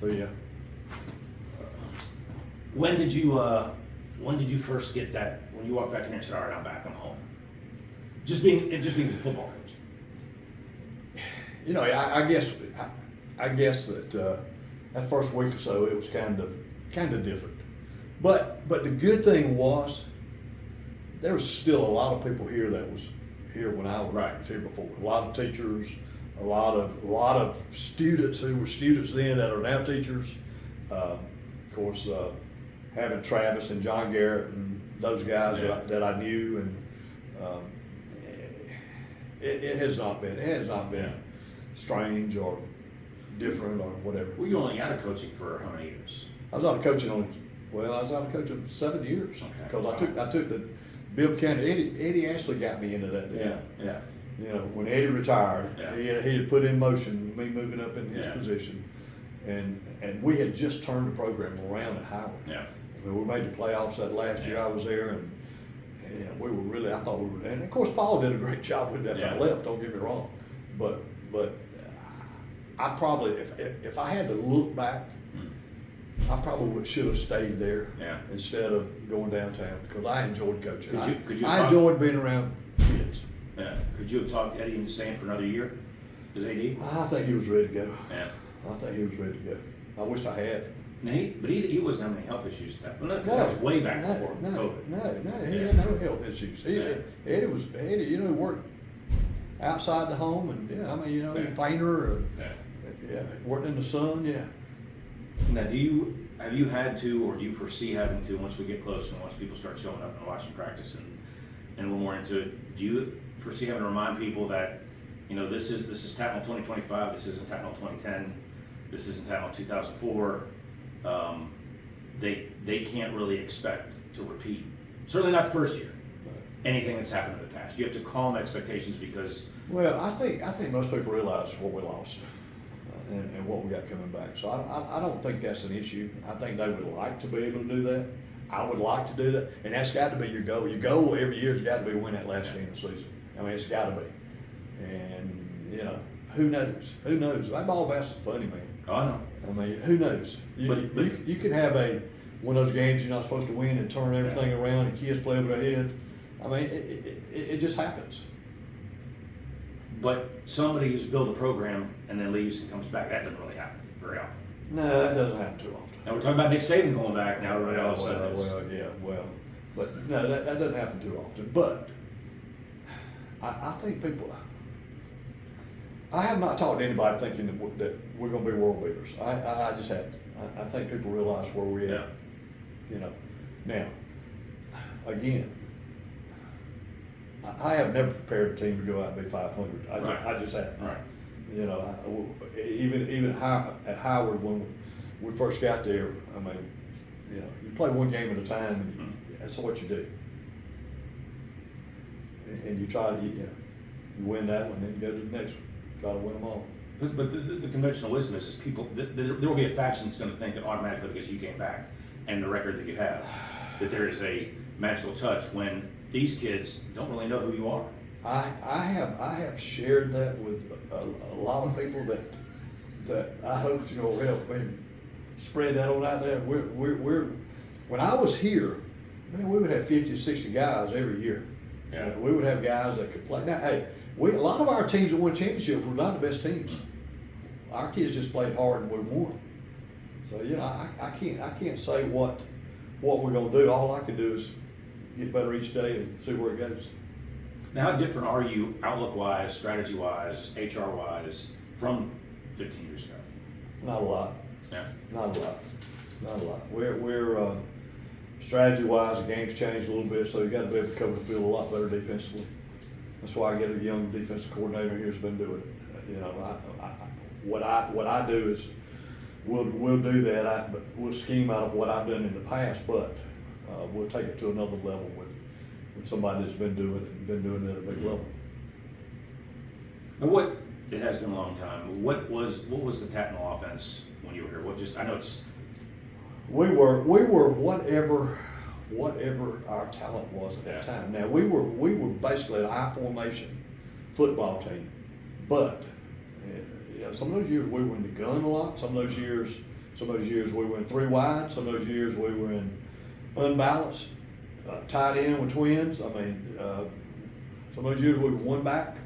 So yeah. When did you first get that, when you walked back in here and said, all right, I'm back, I'm home? Just being a football coach. You know, I guess that that first week or so it was kind of different. But the good thing was there was still a lot of people here that was here when I was here before. A lot of teachers, a lot of students who were students then that are now teachers. Of course, having Travis and John Garrett and those guys that I knew, and it has not been strange or different or whatever. Well, you only out of coaching for how many years? I was out of coaching I was out of coaching 7 years. Okay. Because I took the Bill Buchanan. Eddie actually got me into that deal. Yeah. You know, when Eddie retired, he had put in motion me moving up in his Yeah. position, and we had just turned the program around at Howard. Yeah. I mean, we made the playoffs that last year I was there, and you know, we were really, I thought we were, and of course Paul did a great job with that. Yeah. I left, don't get me wrong, but I probably, if I had to look back, I probably should have stayed there instead of going downtown, because I enjoyed coaching. I enjoyed being around kids. Yeah. Could you have talked Eddie into staying for another year as AD? I think he was ready to go. Yeah. I think he was ready to go. I wished I had. No, he wasn't having any health issues at that point. Because that was way back before COVID. No, he had no health issues. Eddie, you know, worked outside the home, and I mean, you know, painter, or, worked in the sun, Now, have you had to, or do you foresee having to, once we get close and once people start showing up and watching practice and a little more into it, do you foresee having to remind people that, you know, this is Tatnall 2025, this isn't Tatnall 2010, this isn't Tatnall 2004. They can't really expect to repeat, certainly not the first year, anything that's happened in the past. You have to calm expectations because. Well, I think most people realize what we lost and what we got coming back. So I don't think that's an issue. I think they would like to be able to do that. I would like to do that, and that's got to be your goal. Your goal every year has got to be win that last game of the season. I mean, it's got to be. And you know, who knows? Who knows? That ball bass is funny, man. Oh, I know. I mean, who knows? You could have one of those games you're not supposed to win and turn everything around and kids play over their head. I mean, it just happens. But somebody who's built a program and then leaves and comes back, that doesn't really happen very often. No, that doesn't happen too often. Now we're talking about Nick Saban going back now. Everybody all of a sudden but no, that doesn't happen too often. But I think people. I have not talked to anybody thinking that we're going to be world beaters. I just haven't. I think people realize where we're at. Yeah. You know, now, again, I have never prepared a team to go out and be 500. I just haven't. Right. You know, even at Howard when we first got there, I mean, you know, you play one game at a time, and that's what you do. And you try to, you win that one, then you go to the next one. Try to win them all. But the conventional wisdom is people, there will be a faction that's going to think that automatically because you came back and the record that you have, that there is a magical touch when these kids don't really know who you are. I have shared that with a lot of people that I hope you know help me spread that on out there. We're when I was here, man, we would have 50 to 60 guys every year. Yeah. We would have guys that could play. Now, hey, a lot of our teams that won championships were not the best teams. Our kids just played hard and we won. So you know, I can't say what we're gonna do. All I can do is get better each day and see where it goes. Now, how different are you outlook-wise, strategy-wise, HR-wise from 15 years ago? Not a lot. Yeah. Not a lot. We're strategy-wise, the game's changed a little bit, so you got to be able to cover the field a lot better defensively. That's why I get a young defensive coordinator here who's been doing it. You know, what I do is we'll do that, but we'll scheme out of what I've done in the past, but we'll take it to another level with somebody that's been doing it at a big level. Now it has been a long time. What was the Tatnall offense when you were here? I know it's. We were whatever our talent was at that time. Now we were basically a high formation football team, but you know, some of those years we were in the gun a lot. Some of those years Some of those years we were in three wide, some of those years we were in unbalanced, tight end with twins. I mean, some of those years we were one back.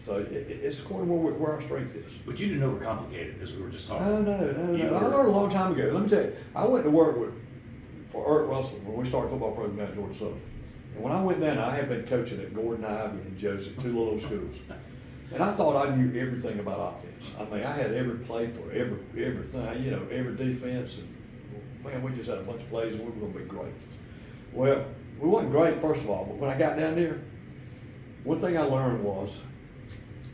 So it's according to where our strength is. But you didn't overcomplicate it, as we were just talking. No. I learned a long time ago. Let me tell you, I went to work for Ert Russell when we started football program down at Georgia Southern. And when I went down, I had been coaching at Gordon Ivy and Joseph, two little schools. And I thought I knew everything about offense. I mean, I had every play for everything, you know, every defense. And man, we just had a bunch of plays and we were going to be great. Well, we wasn't great, first of all, but when I got down there, one thing I learned was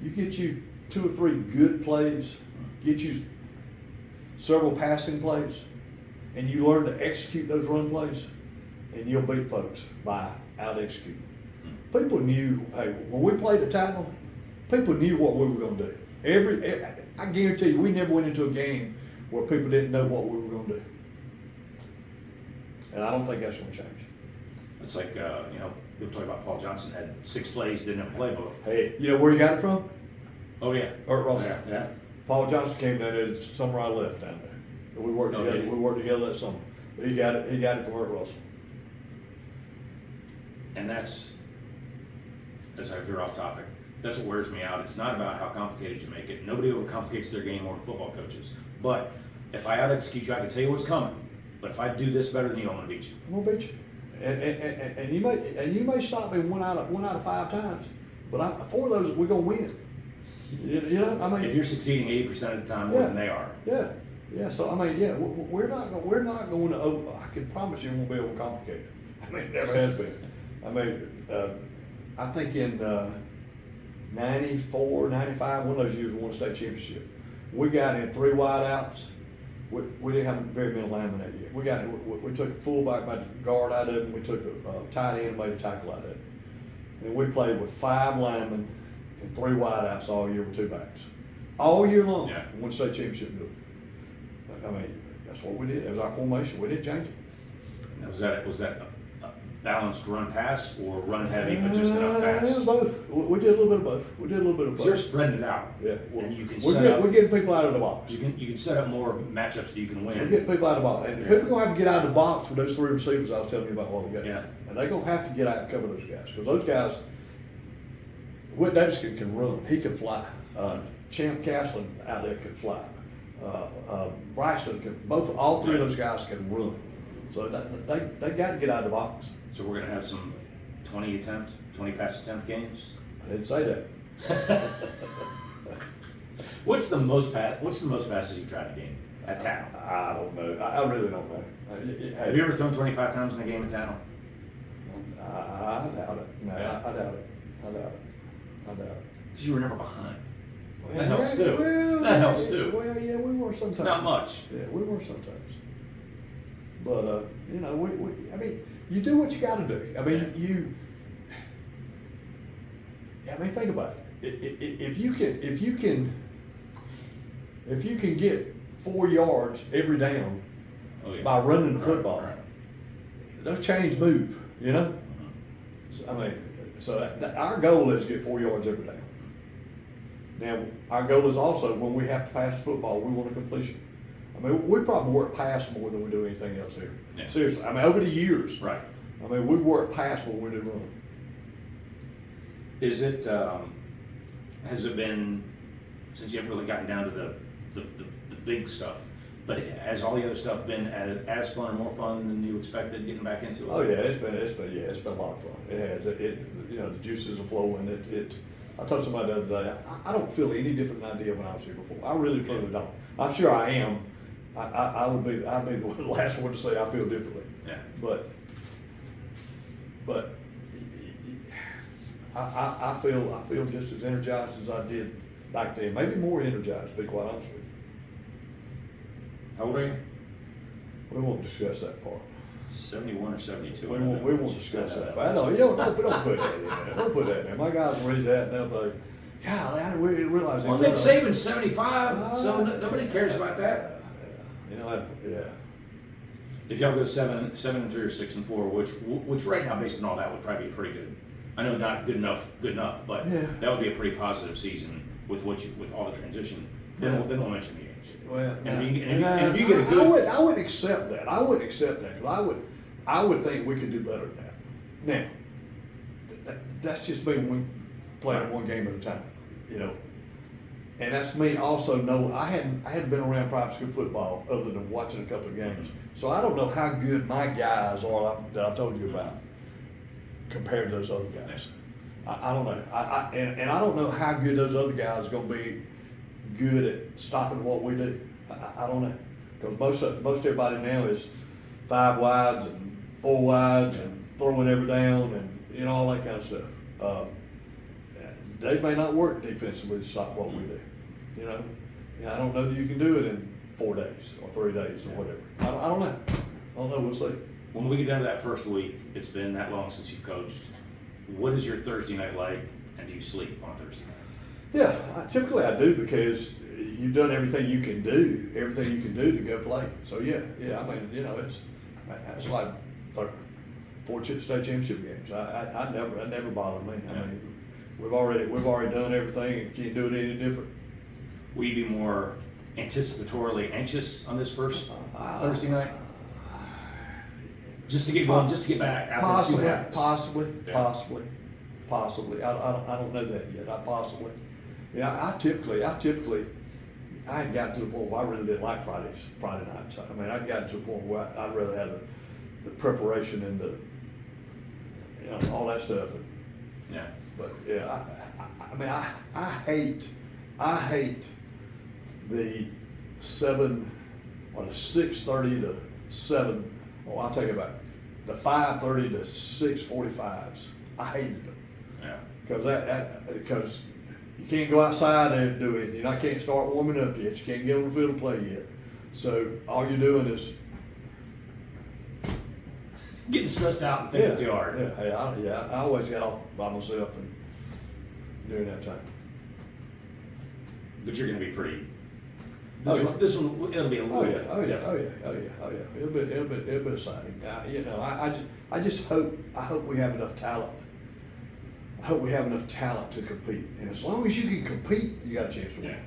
you get you 2 or 3 good plays, get you several passing plays, and you learn to execute those run plays, and you'll beat folks by out-executing. People knew, hey, when we played the tackle, people knew what we were going to do. I guarantee you, we never went into a game where people didn't know what we were going to do. And I don't think that's going to change. It's like, you know, people talk about Paul Johnson had 6 plays, didn't have a playbook. Hey, you know where he got it from? Oh, yeah. Ert Russell. Yeah. Paul Johnson came down there, summer I left down there. And we worked together. Really? We worked together that summer. But he got it from Ert Russell. And that's, as I veer off topic, that's what wears me out. It's not about how complicated you make it. Nobody overcomplicates their game more than football coaches. But if I out-execute you, I can tell you what's coming. But if I do this better than you, I'm going to beat you. I'm gonna beat you. And you may stop me one out of 5 times, but 4 of those we're gonna win. You know, I mean, If you're succeeding 80% of the time more than they are. Yeah. So I mean, yeah, we're not going to. I can promise you, it won't be overcomplicated. I mean, it never has been. I mean, I think in 94, 95, one of those years we won a state championship. We got in 3 wideouts. We didn't have very many linemen that year. We took a fullback, made a guard out of it, and we took a tight end and made a tackle out of it. And we played with 5 linemen and 3 wideouts all year with 2 backs. All year long. Yeah. Won the state championship. I mean, that's what we did. It was our formation. We didn't change it. Now, was that a balanced run pass or run heavy, but just enough pass? It was both. We did a little bit of both. So you're spreading it out. Yeah. And you can We're getting people out of the box. You can set up more matchups that you can win. We're getting people out of the box. And people are going to have to get out of the box with those 3 receivers I was telling you about a while ago. Yeah. And they're going to have to get out and cover those guys. Because those guys, Whit Davis can run. He can fly. Champ Castlin out there can fly. Bryson can, all 3 of those guys can run. So they got to get out of the box. So we're going to have some 20 pass attempt games? I didn't say that. What's the most passes you've tried in a game at tackle? I don't know. I really don't know. Have you ever thrown 25 times in a game at tackle? I doubt it. No, Yeah. I doubt it. Because you were never behind. Well, That helps too. well, That helps too. Well, yeah, we were sometimes. Not much. Yeah, we were sometimes. But you know, I mean, you do what you got to do. I mean, I mean, think about it. If you can get 4 yards every down Oh, yeah. by running the football, Right. those chains move. You know. So, I mean, our goal is to get 4 yards every down. Now, our goal is also when we have to pass the football, we want a completion. I mean, we probably work pass more than we do anything else here. Yeah. Seriously, I mean, over the years. Right. I mean, we work pass more than we do run. Is it, has it been, since you haven't really gotten down to the big stuff, but has all the other stuff been as fun or more fun than you expected getting back into it? Oh yeah, it's been a lot of fun. It has. You know, the juices are flowing. I told somebody the other day, I don't feel any different than I did when I was here before. I really truly don't. I'm sure I am. I'd be the last one to say I feel differently. Yeah. But I feel just as energized as I did back then. Maybe more energized, to be quite honest with you. How old are you? We won't discuss that part. 71 or 72? We won't discuss that. I know, don't put that in there. Don't put that in there. My guys will read that and they'll say, God, I didn't realize. Well, Nick Saban's 75, so nobody cares about that. You know, yeah. If y'all go 7-3 or 6-4, which right now, based on all that, would probably be pretty good. I know not good enough, but Yeah. that would be a pretty positive season with all the transition then we'll mention the age. Well, And if you get a good. I would accept that. I would accept that, because I would think we could do better than that. Now, that's just me when we playing one game at a time, you know. And that's me also know, I hadn't been around private school football other than watching a couple of games. So I don't know how good my guys are that I told you about compared to those other guys. I don't know. And I don't know how good those other guys are gonna be good at stopping what we do. I don't know. Because most everybody now is 5 wides and 4 wides and throwing every down and, you know, all that kind of stuff. They may not work defensively to stop what we do, you know? And I don't know that you can do it in 4 days or 3 days or whatever. I don't know. I don't know, we'll see. When we get down to that first week, it's been that long since you've coached. What is your Thursday night like, and do you sleep on Thursday night? Yeah, typically I do, because you've done everything you can do to go play. So yeah, I mean, you know, it's like 4 state championship games. I never bothered me. I mean, we've already done everything and can't do it any different. Will you be more anticipatorily anxious on this first Thursday night? Just to get going, just to get back out there and see what happens. Possibly. I don't know that yet. Possibly. Yeah, I typically, I had gotten to the point where I really didn't like Friday nights. I mean, I'd gotten to the point where I'd rather have the preparation and the, you know, all that stuff. Yeah. But yeah, I mean, I hate the 6:30 to 7. Oh, I'll take it back. The 5:30 to 6:45s. I hated them. Yeah. Because you can't go outside and do anything. I can't start warming up yet. You can't get on the field to play yet. So all you're doing is Getting stressed out and thinking it's too hard. I always got off by myself and during that time. But you're going to be pretty. This one, it'll be a little bit. Oh yeah. It'll be exciting. You know, I just hope we have enough talent. I hope we have enough talent to compete. And as long as you can compete, you got a chance to win. Yeah.